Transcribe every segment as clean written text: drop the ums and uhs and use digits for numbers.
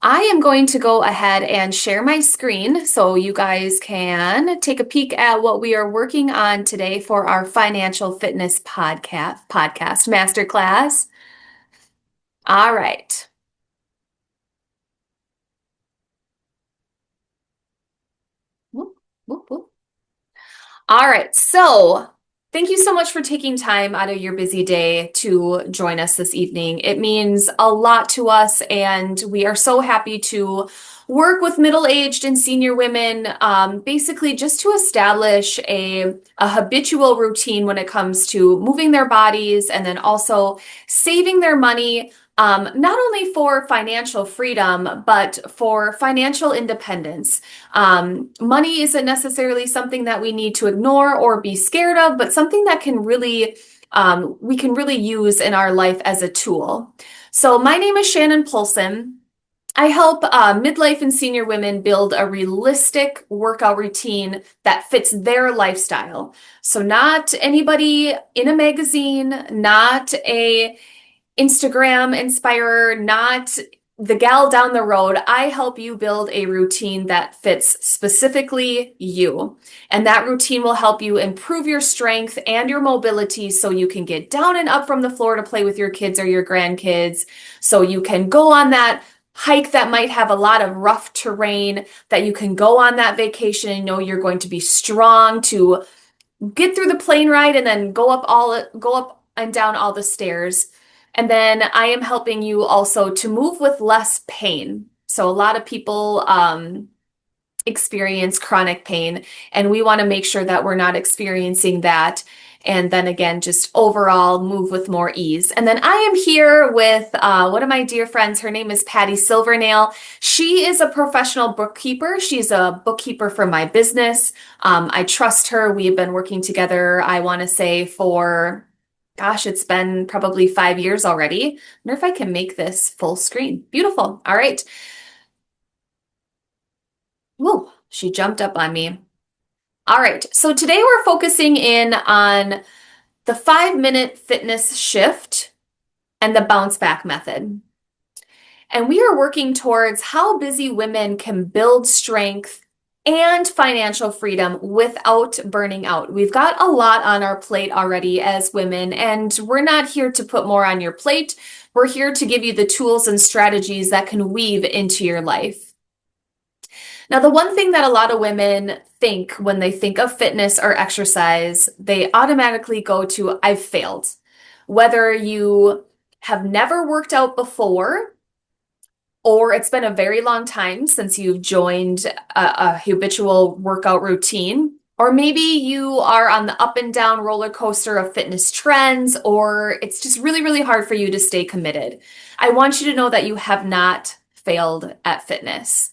I am going to go ahead and share my screen so you guys can take a peek at what we are working on today for our financial fitness podcast masterclass. All right. Whoop, whoop, whoop. All right. So, thank you so much for taking time out of your busy day to join us this evening. It means a lot to us, and we are so happy to work with middle-aged and senior women, basically just to establish a habitual routine when it comes to moving their bodies and then also saving their money. Not only for financial freedom, but for financial independence. Money isn't necessarily something that we need to ignore or be scared of, but something that we can really use in our life as a tool. So my name is Shannon Polson. I help midlife and senior women build a realistic workout routine that fits their lifestyle. So not anybody in a magazine, not a Instagram inspirer, not the gal down the road. I help you build a routine that fits specifically you. And that routine will help you improve your strength and your mobility so you can get down and up from the floor to play with your kids or your grandkids. So you can go on that hike that might have a lot of rough terrain, that you can go on that vacation and know you're going to be strong to get through the plane ride and then go up and down all the stairs. And then I am helping you also to move with less pain. So a lot of people experience chronic pain, and we want to make sure that we're not experiencing that. And then again, just overall move with more ease. And then I am here with one of my dear friends. Her name is Patty Silvernail. She is a professional bookkeeper. She's a bookkeeper for my business. I trust her. We have been working together, I want to say, for, gosh, it's been probably 5 years already. I wonder if I can make this full screen. Beautiful. All right. Whoa, she jumped up on me. All right, so today we're focusing in on the 5-minute fitness shift and the bounce back method. And we are working towards how busy women can build strength and financial freedom without burning out. We've got a lot on our plate already as women, and we're not here to put more on your plate. We're here to give you the tools and strategies that can weave into your life. Now, the one thing that a lot of women think when they think of fitness or exercise, they automatically go to, I've failed. Whether you have never worked out before, or it's been a very long time since you've joined a habitual workout routine, or maybe you are on the up and down roller coaster of fitness trends, or it's just really, really hard for you to stay committed. I want you to know that you have not failed at fitness.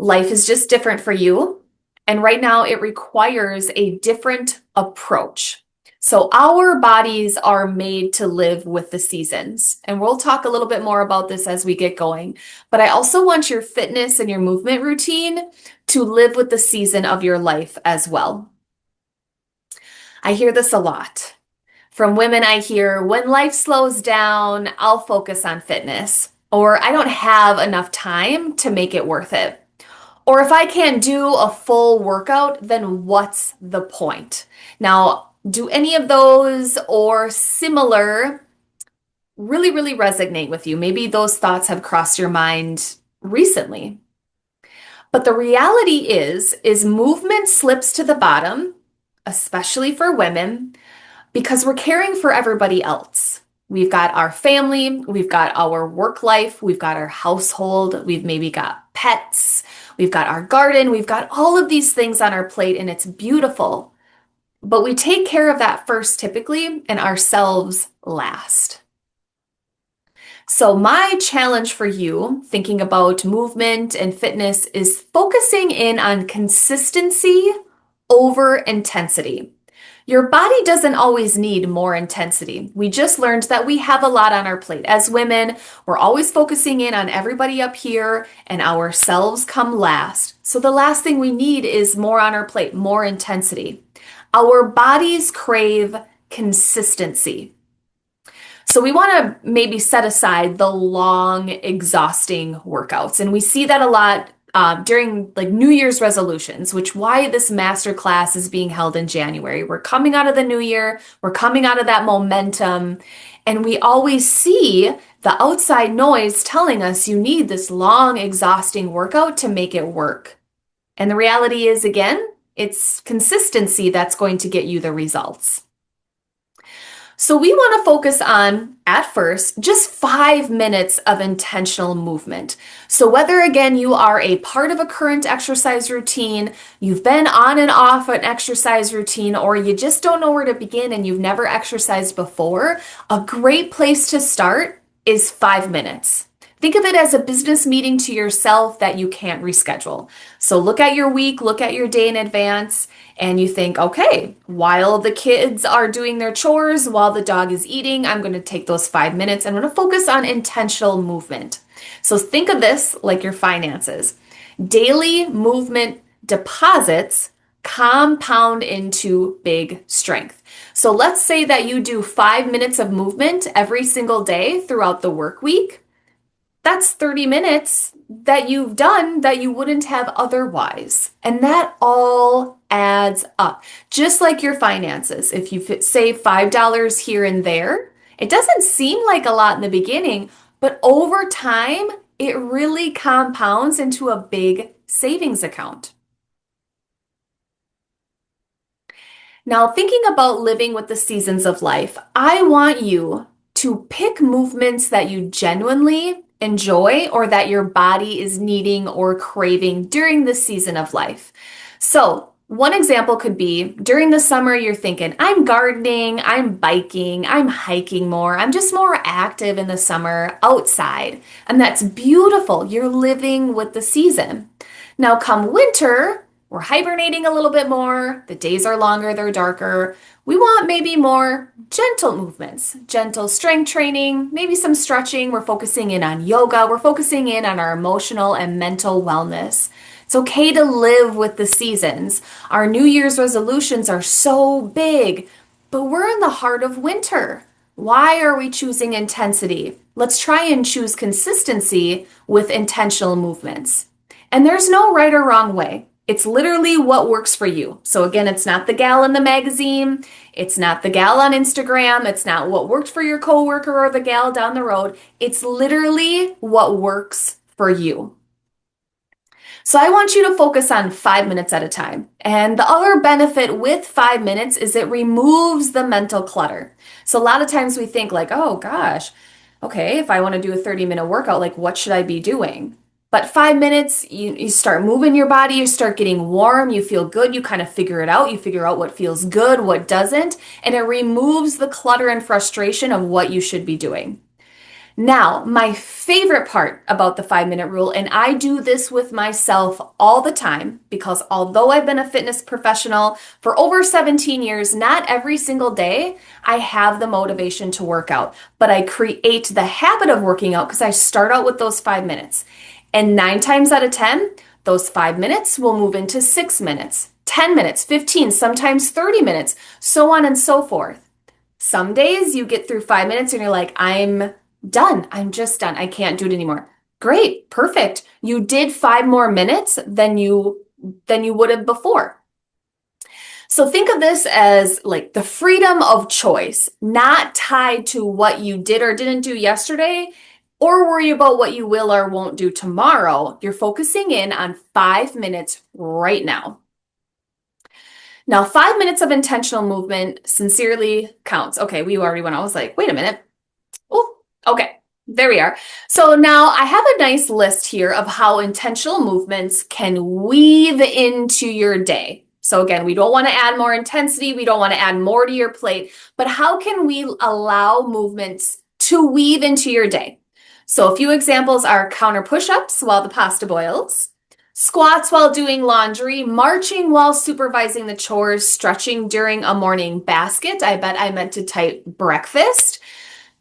Life is just different for you. And right now it requires a different approach. So our bodies are made to live with the seasons. And we'll talk a little bit more about this as we get going. But I also want your fitness and your movement routine to live with the season of your life as well. I hear this a lot. From women, I hear, when life slows down, I'll focus on fitness. Or I don't have enough time to make it worth it. Or if I can't do a full workout, then what's the point? Now, do any of those or similar really, really resonate with you? Maybe those thoughts have crossed your mind recently. But the reality is movement slips to the bottom, especially for women, because we're caring for everybody else. We've got our family, we've got our work life, we've got our household, we've maybe got pets, we've got our garden, we've got all of these things on our plate, and it's beautiful. But we take care of that first typically, and ourselves last. So my challenge for you, thinking about movement and fitness, is focusing in on consistency over intensity. Your body doesn't always need more intensity. We just learned that we have a lot on our plate. As women, we're always focusing in on everybody up here, and ourselves come last. So the last thing we need is more on our plate, more intensity. Our bodies crave consistency. So we want to maybe set aside the long, exhausting workouts. And we see that a lot during like New Year's resolutions, which why this master class is being held in January. We're coming out of the new year, we're coming out of that momentum, and we always see the outside noise telling us you need this long, exhausting workout to make it work. And the reality is, again, it's consistency that's going to get you the results. So we want to focus on, at first, just 5 minutes of intentional movement. So whether, again, you are a part of a current exercise routine, you've been on and off an exercise routine, or you just don't know where to begin and you've never exercised before, a great place to start is 5 minutes. Think of it as a business meeting to yourself that you can't reschedule. So look at your week, look at your day in advance, and you think, okay, while the kids are doing their chores, while the dog is eating, I'm going to take those 5 minutes. I'm going to focus on intentional movement. So think of this like your finances. Daily movement deposits compound into big strength. So let's say that you do 5 minutes of movement every single day throughout the work week. That's 30 minutes that you've done that you wouldn't have otherwise. And that all adds up. Just like your finances. If you save $5 here and there, it doesn't seem like a lot in the beginning, but over time, it really compounds into a big savings account. Now, thinking about living with the seasons of life, I want you to pick movements that you genuinely enjoy or that your body is needing or craving during this season of life. So, one example could be during the summer, you're thinking, I'm gardening, I'm biking, I'm hiking more, I'm just more active in the summer outside. And that's beautiful. You're living with the season. Now, come winter, we're hibernating a little bit more. The days are longer, they're darker. We want maybe more gentle movements, gentle strength training, maybe some stretching. We're focusing in on yoga. We're focusing in on our emotional and mental wellness. It's okay to live with the seasons. Our New Year's resolutions are so big, but we're in the heart of winter. Why are we choosing intensity? Let's try and choose consistency with intentional movements. And there's no right or wrong way. It's literally what works for you. So again, it's not the gal in the magazine. It's not the gal on Instagram. It's not what worked for your coworker or the gal down the road. It's literally what works for you. So I want you to focus on 5 minutes at a time. And the other benefit with 5 minutes is it removes the mental clutter. So a lot of times we think like, oh gosh, okay, if I want to do a 30-minute workout, like what should I be doing? But 5 minutes, you start moving your body, you start getting warm, you feel good, you kind of figure it out, you figure out what feels good, what doesn't, and it removes the clutter and frustration of what you should be doing. Now, my favorite part about the 5-minute rule, and I do this with myself all the time because although I've been a fitness professional for over 17 years, not every single day I have the motivation to work out, but I create the habit of working out because I start out with those 5 minutes. And 9 times out of 10, those 5 minutes will move into 6 minutes, 10 minutes, 15, sometimes 30 minutes, so on and so forth. Some days you get through 5 minutes and you're like, I'm done. I'm just done. I can't do it anymore. Great, perfect. You did 5 more minutes than you would have before. So think of this as like the freedom of choice, not tied to what you did or didn't do yesterday, or worry about what you will or won't do tomorrow. You're focusing in on 5 minutes right now. Now, 5 minutes of intentional movement sincerely counts. Okay, we already went. I was like, wait a minute. Oh, okay, there we are. So now I have a nice list here of how intentional movements can weave into your day. So again, we don't want to add more intensity. We don't want to add more to your plate, but how can we allow movements to weave into your day? So a few examples are counter push-ups while the pasta boils, squats while doing laundry, marching while supervising the chores, stretching during a morning basket. I bet I meant to type breakfast.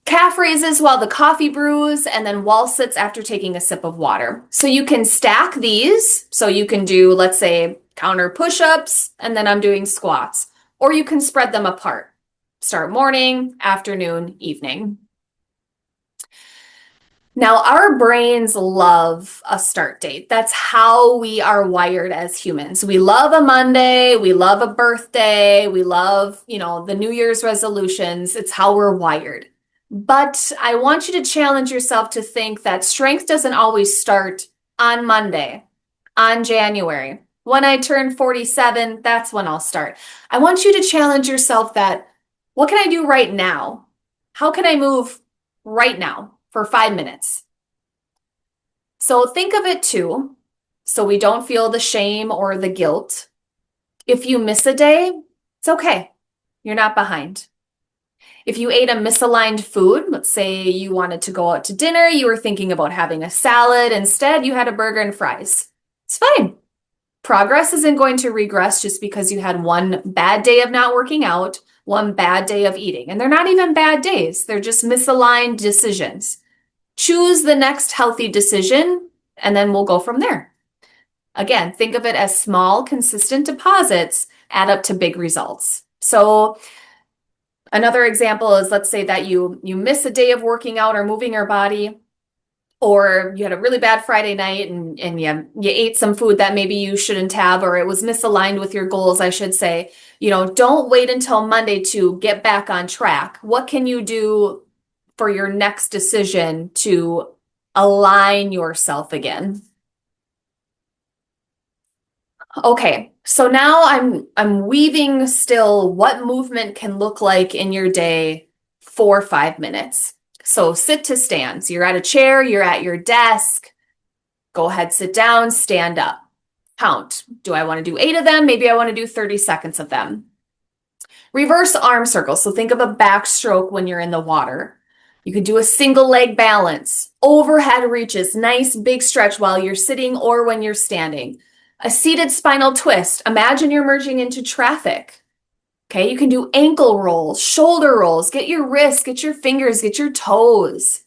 Calf raises while the coffee brews, and then wall sits after taking a sip of water. So you can stack these. So you can do, let's say, counter push-ups, and then I'm doing squats. Or you can spread them apart. Start morning, afternoon, evening. Now, our brains love a start date. That's how we are wired as humans. We love a Monday, we love a birthday, we love, the New Year's resolutions. It's how we're wired. But I want you to challenge yourself to think that strength doesn't always start on Monday, on January. When I turn 47, that's when I'll start. I want you to challenge yourself that what can I do right now? How can I move right now for 5 minutes? So think of it too, so we don't feel the shame or the guilt. If you miss a day, it's okay. You're not behind. If you ate a misaligned food, let's say you wanted to go out to dinner, you were thinking about having a salad, instead you had a burger and fries. It's fine. Progress isn't going to regress just because you had one bad day of not working out, one bad day of eating. And they're not even bad days, they're just misaligned decisions. Choose the next healthy decision, and then we'll go from there. Again, think of it as small, consistent deposits add up to big results. So another example is, let's say that you miss a day of working out or moving your body, or you had a really bad Friday night and you ate some food that maybe you shouldn't have, or it was misaligned with your goals, I should say. Don't wait until Monday to get back on track. What can you do for your next decision to align yourself again? Okay, so now I'm weaving still what movement can look like in your day for 5 minutes. So sit to stands. You're at a chair, you're at your desk. Go ahead, sit down, stand up. Count. Do I want to do 8 of them? Maybe I want to do 30 seconds of them. Reverse arm circle. So think of a backstroke when you're in the water. You could do a single leg balance, overhead reaches, nice big stretch while you're sitting or when you're standing. A seated spinal twist. Imagine you're merging into traffic. Okay, you can do ankle rolls, shoulder rolls, get your wrists, get your fingers, get your toes.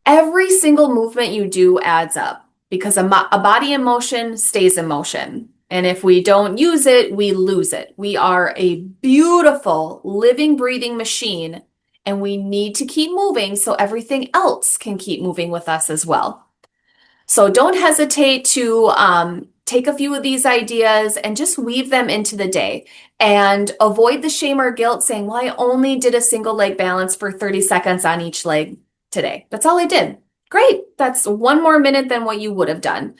Every single movement you do adds up because a body in motion stays in motion. And if we don't use it, we lose it. We are a beautiful, living, breathing machine, and we need to keep moving so everything else can keep moving with us as well. So don't hesitate to take a few of these ideas and just weave them into the day and avoid the shame or guilt saying, well, I only did a single leg balance for 30 seconds on each leg today. That's all I did. Great. That's one more minute than what you would have done.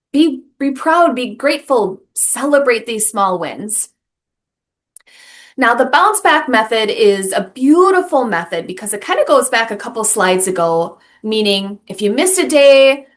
Be proud, be grateful, celebrate these small wins. Now, the bounce back method is a beautiful method because it kind of goes back a couple slides ago, meaning if you missed a day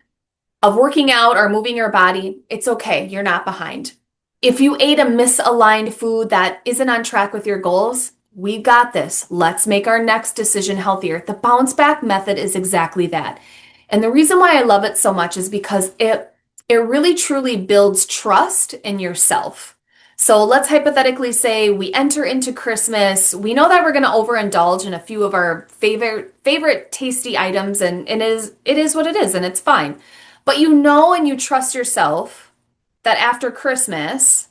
of working out or moving your body, it's okay. You're not behind. If you ate a misaligned food that isn't on track with your goals, we got this. Let's make our next decision healthier. The bounce back method is exactly that. And the reason why I love it so much is because it really truly builds trust in yourself. So let's hypothetically say we enter into Christmas. We know that we're going to overindulge in a few of our favorite tasty items, and it is what it is, and it's fine. But you know and you trust yourself that after Christmas,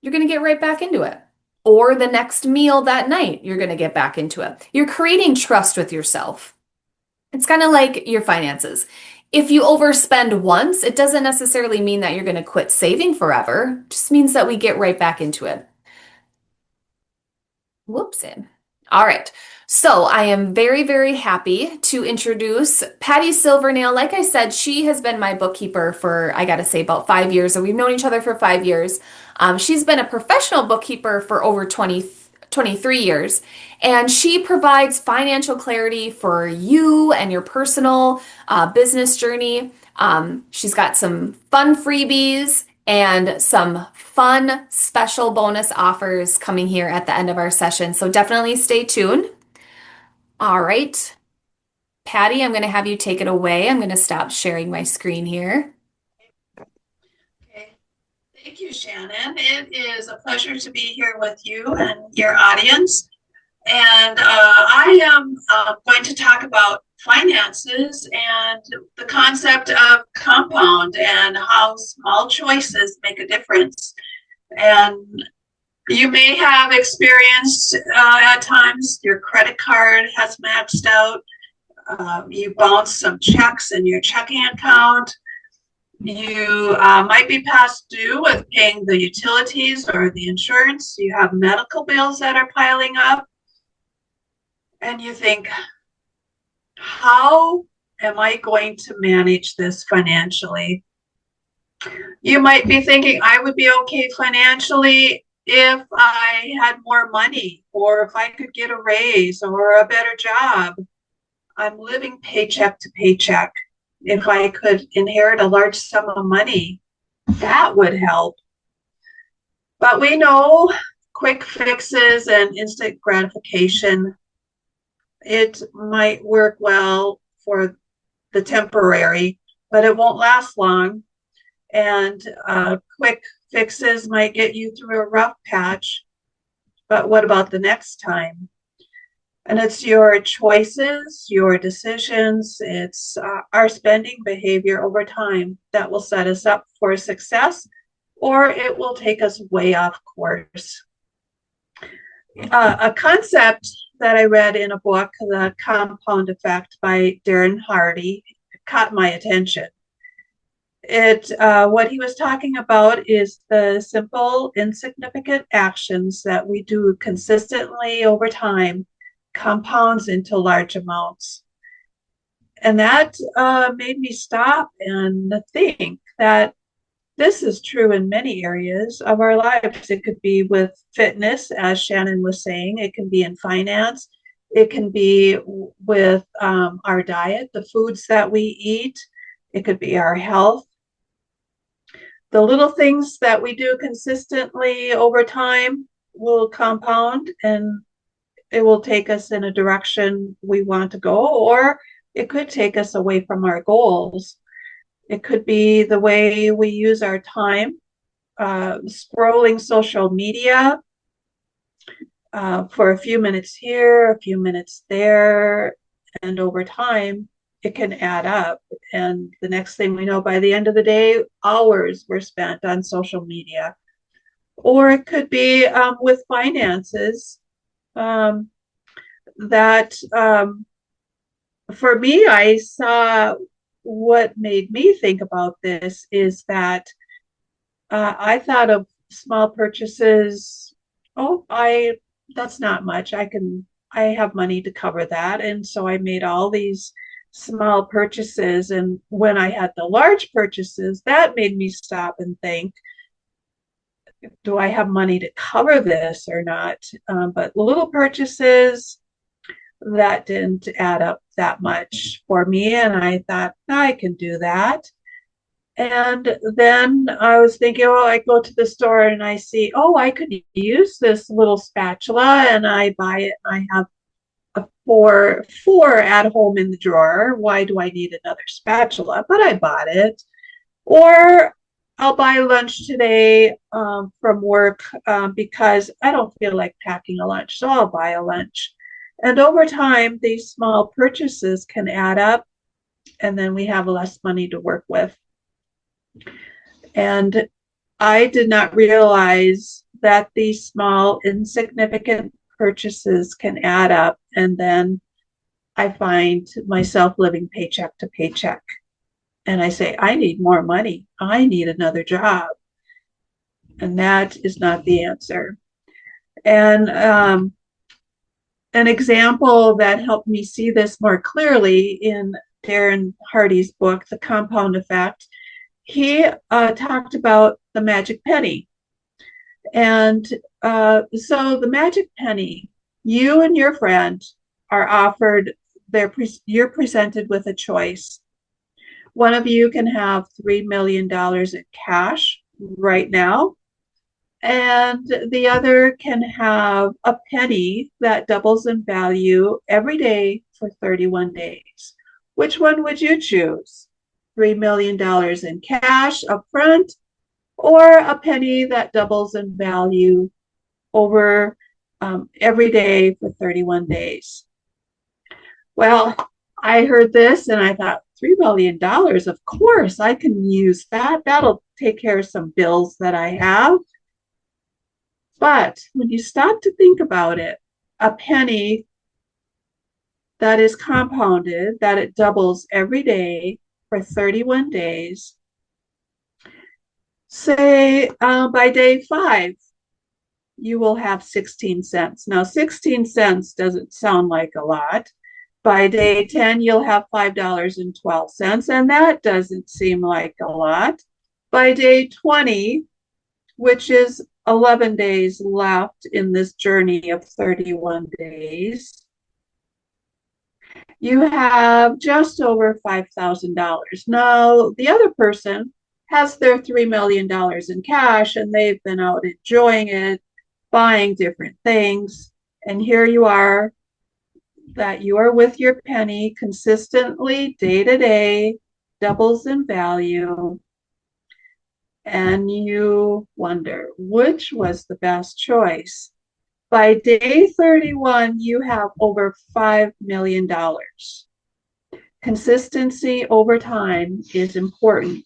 you're going to get right back into it. Or the next meal that night, you're going to get back into it. You're creating trust with yourself. It's kind of like your finances. If you overspend once, it doesn't necessarily mean that you're going to quit saving forever. It just means that we get right back into it. Whoops. All right. So I am very, very happy to introduce Patty Silvernail. Like I said, she has been my bookkeeper for, I got to say, about 5 years. So we've known each other for 5 years. She's been a professional bookkeeper for over 23 years, and she provides financial clarity for you and your personal business journey. She's got some fun freebies and some fun special bonus offers coming here at the end of our session. So definitely stay tuned. All right, Patty, I'm going to have you take it away. I'm going to stop sharing my screen here. Okay. Thank you, Shannon. It is a pleasure to be here with you and your audience. And I am going to talk about finances and the concept of compound and how small choices make a difference. And you may have experienced at times your credit card has maxed out, You bounce some checks in your checking account. You might be past due with paying the utilities or the insurance. You have medical bills that are piling up. And you think, how am I going to manage this financially? You might be thinking, I would be okay financially if I had more money or if I could get a raise or a better job. I'm living paycheck to paycheck. If I could inherit a large sum of money, that would help. But we know quick fixes and instant gratification, it might work well for the temporary, but it won't last long. And quick fixes might get you through a rough patch, but what about the next time? And it's your choices, your decisions, it's our spending behavior over time that will set us up for success, or it will take us way off course. A concept that I read in a book, The Compound Effect by Darren Hardy, caught my attention. What he was talking about is the simple, insignificant actions that we do consistently over time compounds into large amounts. And that made me stop and think that this is true in many areas of our lives. It could be with fitness, as Shannon was saying, it can be in finance, it can be with our diet, the foods that we eat, it could be our health. The little things that we do consistently over time will compound and it will take us in a direction we want to go, or it could take us away from our goals. It could be the way we use our time, scrolling social media for a few minutes here, a few minutes there, and over time, it can add up. And the next thing we know, by the end of the day, hours were spent on social media. Or it could be with finances that for me, I saw what made me think about this is that I thought of small purchases. Oh, that's not much. I have money to cover that. And so I made all these small purchases. And when I had the large purchases, that made me stop and think, do I have money to cover this or not? But little purchases, that didn't add up that much for me. And I thought, I can do that. And then I was thinking, oh, I go to the store and I see, oh, I could use this little spatula, and I buy it. I have four at home in the drawer. Why do I need another spatula? But I bought it. Or I'll buy lunch today from work because I don't feel like packing a lunch, so I'll buy a lunch. And over time, these small purchases can add up, and then we have less money to work with. And I did not realize that these small, insignificant purchases can add up. And then I find myself living paycheck to paycheck. And I say, I need more money. I need another job. And that is not the answer. And an example that helped me see this more clearly in Darren Hardy's book, The Compound Effect, he talked about the magic penny. And so the magic penny, you and your friend are offered, you're presented with a choice. One of you can have $3 million in cash right now, and the other can have a penny that doubles in value every day for 31 days. Which one would you choose? $3 million in cash up front, or a penny that doubles in value over every day for 31 days? Well, I heard this and I thought, $3 million, of course, I can use that. That'll take care of some bills that I have. But when you stop to think about it, a penny that is compounded, that it doubles every day for 31 days. Say by day 5, you will have 16 cents. Now, 16 cents doesn't sound like a lot. By day 10, you'll have $5.12, and that doesn't seem like a lot. By day 20, which is 11 days left in this journey of 31 days, you have just over $5,000. Now, the other person has their $3 million in cash and they've been out enjoying it, buying different things. And here you are, that you are with your penny consistently, day to day, doubles in value. And you wonder which was the best choice. By day 31, you have over $5 million. Consistency over time is important.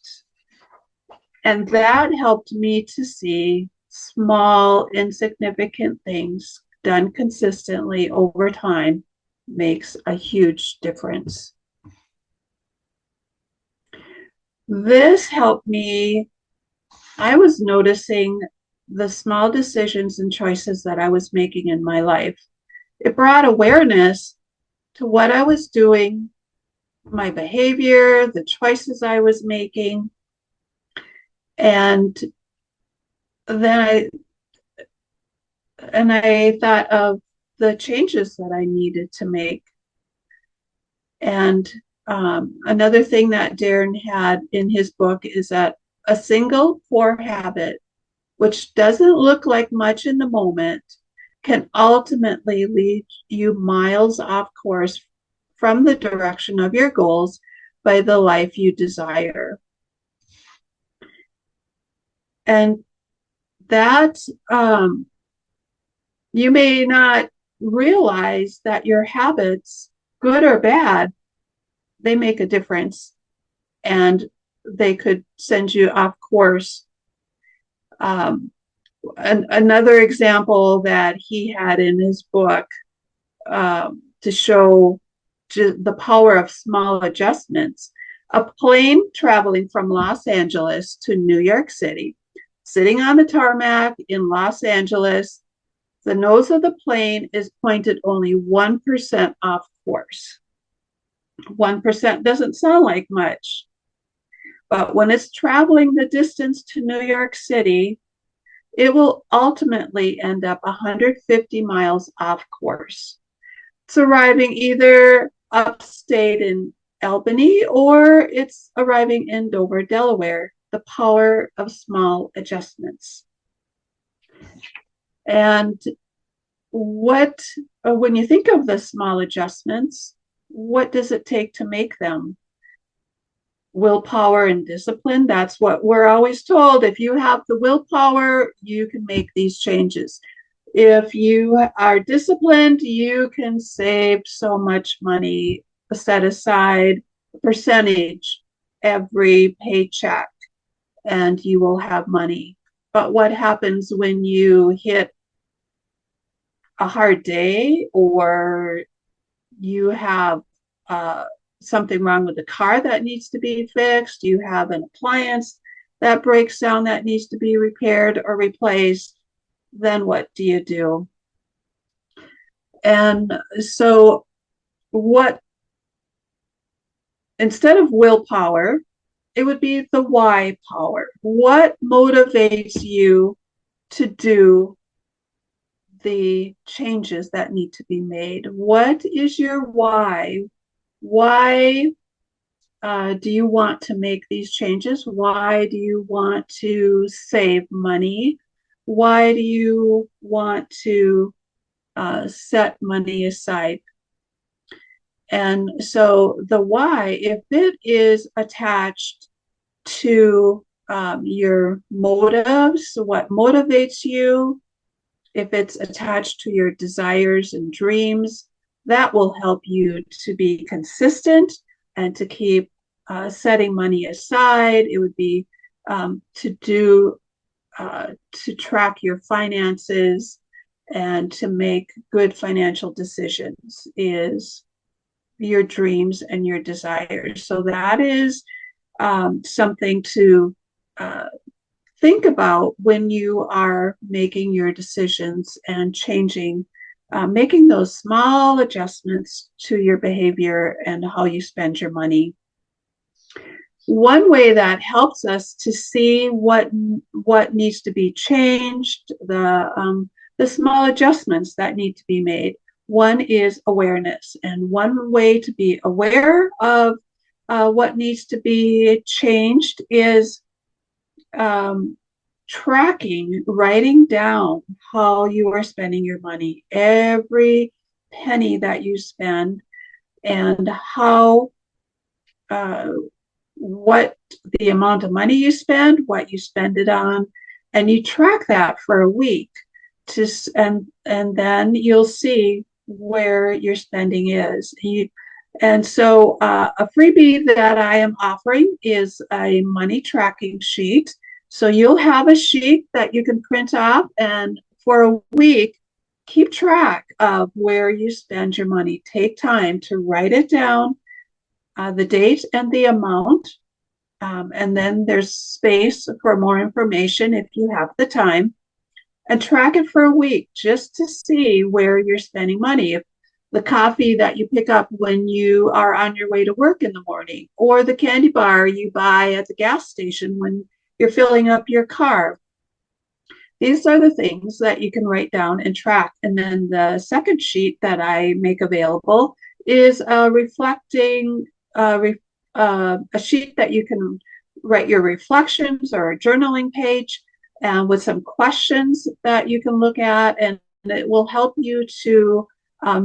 And that helped me to see small, insignificant things done consistently over time makes a huge difference. This helped me. I was noticing the small decisions and choices that I was making in my life. It brought awareness to what I was doing, my behavior, the choices I was making. And then I thought of the changes that I needed to make. And another thing that Darren had in his book is that a single poor habit, which doesn't look like much in the moment, can ultimately lead you miles off course from the direction of your goals by the life you desire. And that you may not realize that your habits, good or bad, they make a difference and they could send you off course. Another example that he had in his book to show the power of small adjustments. A plane traveling from Los Angeles to New York City, sitting on the tarmac in Los Angeles, the nose of the plane is pointed only 1% off course. 1% doesn't sound like much, but when it's traveling the distance to New York City, it will ultimately end up 150 miles off course. It's arriving either upstate in Albany or it's arriving in Dover, Delaware. The power of small adjustments. And when you think of the small adjustments, what does it take to make them? Willpower and discipline. That's what we're always told. If you have the willpower, you can make these changes. If you are disciplined, you can save so much money, set aside a percentage every paycheck, and you will have money. But what happens when you hit a hard day or you have something wrong with the car that needs to be fixed, you have an appliance that breaks down that needs to be repaired or replaced, then what do you do? And so instead of willpower, it would be the why power. What motivates you to do the changes that need to be made? What is your why? Why do you want to make these changes? Why do you want to save money? Why do you want to set money aside? And so the why, if it is attached to your motives, what motivates you, if it's attached to your desires and dreams, that will help you to be consistent and to keep setting money aside. It would be to track your finances and to make good financial decisions is your dreams and your desires. So that is something to uh, think about when you are making your decisions and changing, making those small adjustments to your behavior and how you spend your money. One way that helps us to see what needs to be changed, the small adjustments that need to be made. One is awareness, and one way to be aware of what needs to be changed is um, tracking, writing down how you are spending your money, every penny that you spend, and how uh, what the amount of money you spend, what you spend it on, and you track that for a week to and then you'll see where your spending is. And so a freebie that I am offering is a money tracking sheet. So you'll have a sheet that you can print off, and for a week, keep track of where you spend your money. Take time to write it down, the date and the amount. And then there's space for more information if you have the time. And track it for a week just to see where you're spending money. If the coffee that you pick up when you are on your way to work in the morning, or the candy bar you buy at the gas station when you're filling up your car. These are the things that you can write down and track. And then the second sheet that I make available is a sheet that you can write your reflections, or a journaling page, with some questions that you can look at, and it will help you to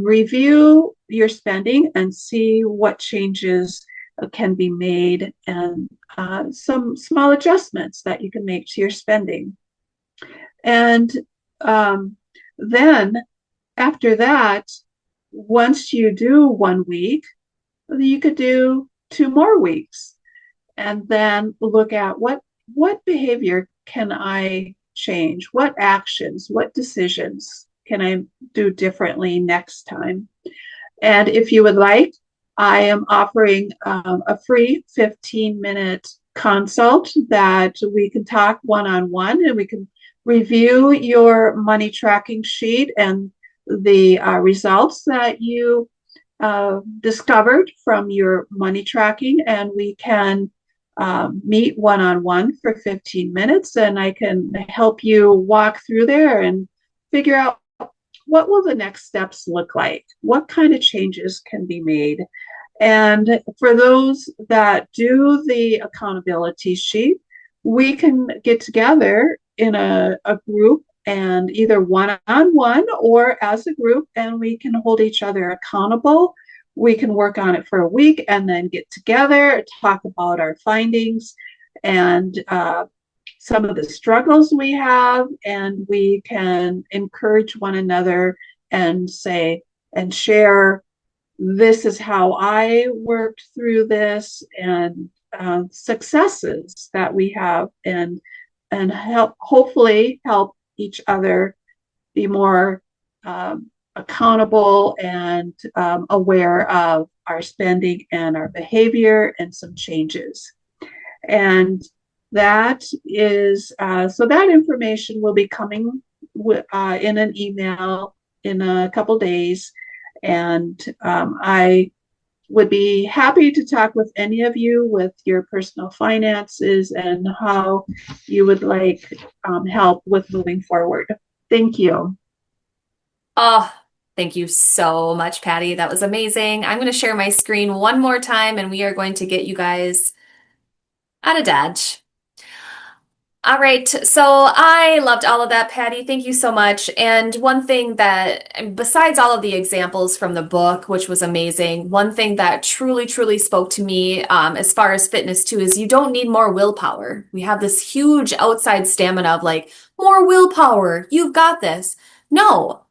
review your spending and see what changes can be made, and some small adjustments that you can make to your spending. And um, then after that, once you do 1 week, you could do 2 more weeks, and then look at what behavior can I change? What actions, what decisions can I do differently next time? And if you would like, I am offering a free 15-minute consult that we can talk one-on-one, and we can review your money tracking sheet and the results that you discovered from your money tracking, and we can meet one-on-one for 15 minutes, and I can help you walk through there and figure out what will the next steps look like, what kind of changes can be made. And for those that do the accountability sheet, we can get together in a group, and either one-on-one or as a group, and we can hold each other accountable. We can work on it for a week and then get together, talk about our findings and some of the struggles we have, and we can encourage one another and say and share, this is how I worked through this, and successes that we have, and hopefully help each other be more accountable and aware of our spending and our behavior, and some changes. And that is, so that information will be coming in an email in a couple days. And I would be happy to talk with any of you with your personal finances and how you would like help with moving forward. Thank you. Oh, thank you so much, Patty. That was amazing. I'm going to share my screen one more time and we are going to get you guys out of Dodge. All right, so I loved all of that, Patty. Thank you so much. And one thing that, besides all of the examples from the book, which was amazing, one thing that truly, truly spoke to me as far as fitness too is you don't need more willpower. We have this huge outside stamina of like, more willpower, you've got this. No,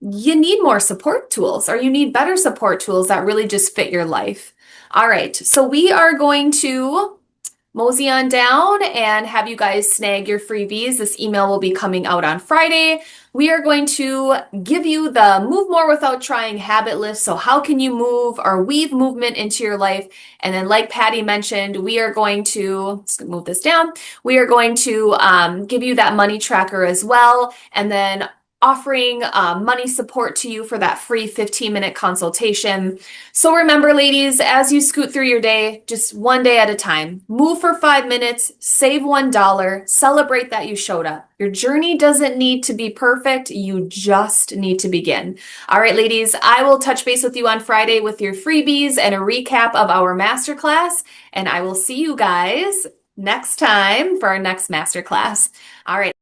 you need more support tools, or you need better support tools that really just fit your life. All right, so we are going to mosey on down and have you guys snag your freebies. This email will be coming out on Friday. We are going to give you the Move More Without Trying habit list. So, how can you move or weave movement into your life? And then, like Patty mentioned, we are going to, let's move this down. We are going to give you that money tracker as well. And then offering money support to you for that free 15-minute consultation. So remember, ladies, as you scoot through your day, just one day at a time, move for 5 minutes, save $1, celebrate that you showed up. Your journey doesn't need to be perfect. You just need to begin. All right, ladies, I will touch base with you on Friday with your freebies and a recap of our masterclass. And I will see you guys next time for our next masterclass. All right.